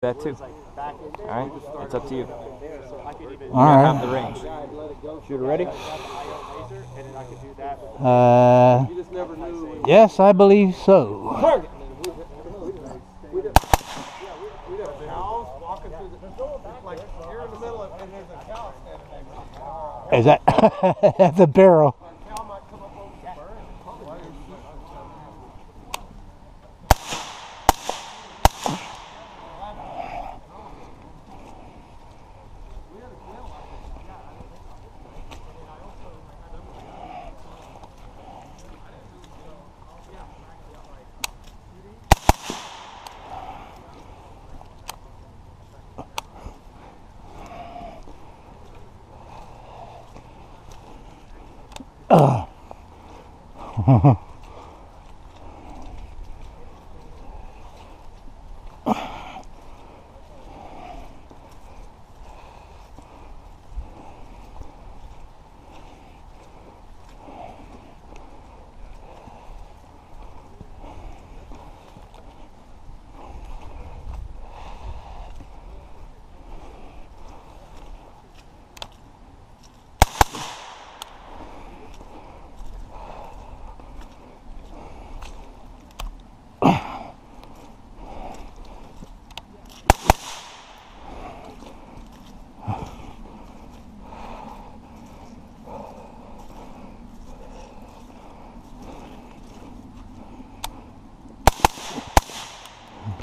That too. Alright, it's up to you. Alright. Have the range. Shooter ready? Yes, I believe so. Target! Is that that's a barrel?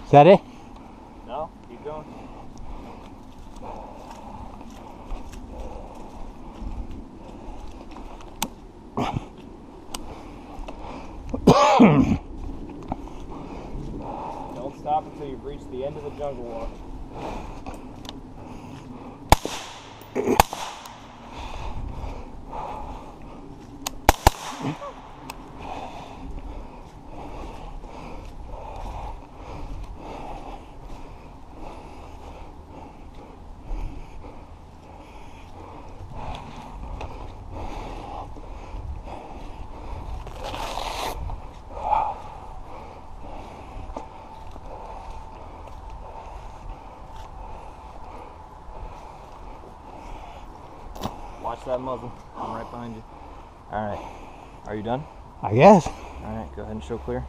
Is that it? No, keep going. Don't stop until you've reached the end of the jungle walk. Watch that muzzle. I'm right behind you. Alright. Are you done? I guess. Alright, go ahead and show clear.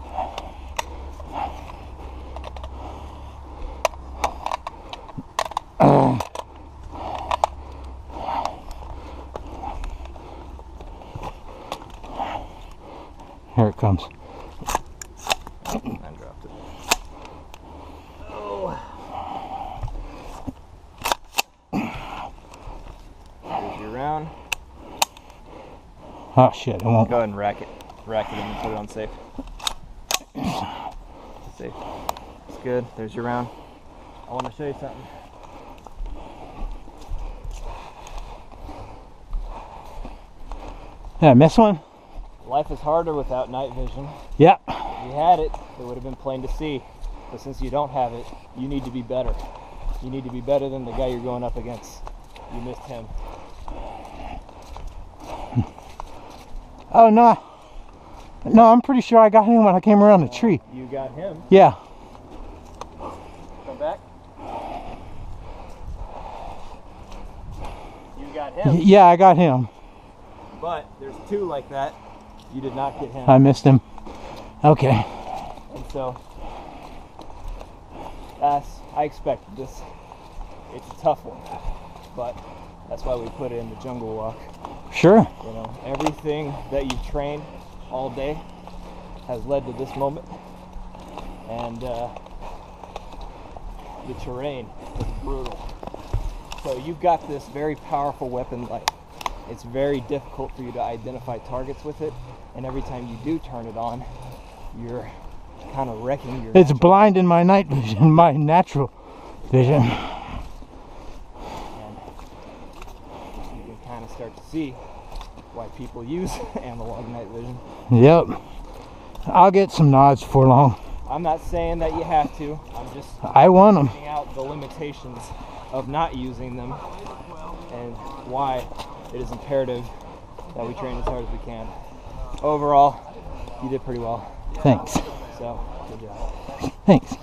Here it comes. I dropped it. Oh. Here's your round. Oh shit, I won't. Go ahead and rack it. Rack it in and put it on safe. Safe. It's good. There's your round. I want to show you something. Did I miss one? Life is harder without night vision. Yep. If you had it, it would have been plain to see. But since you don't have it, you need to be better. You need to be better than the guy you're going up against. You missed him. Oh no. No, I'm pretty sure I got him when I came around the tree. You got him. Yeah. Come back. You got him. Yeah, I got him. But there's two like that. You did not get him. I missed him. Okay. And so, I expected this. It's a tough one, but that's why we put it in the jungle walk. Sure. You know, everything that you've trained all day has led to this moment, and the terrain is brutal. So you've got this very powerful weapon. Like, it's very difficult for you to identify targets with it, and every time you do turn it on, you're kind of wrecking your. It's blinding my night vision, my natural vision. And you can kind of start to see why people use analog night vision. Yep. I'll get some nods for long. I'm not saying that you have to. I'm just I want them. pointing out the limitations of not using them and why it is imperative that we train as hard as we can. Overall, you did pretty well. Thanks. So, good job. Thanks.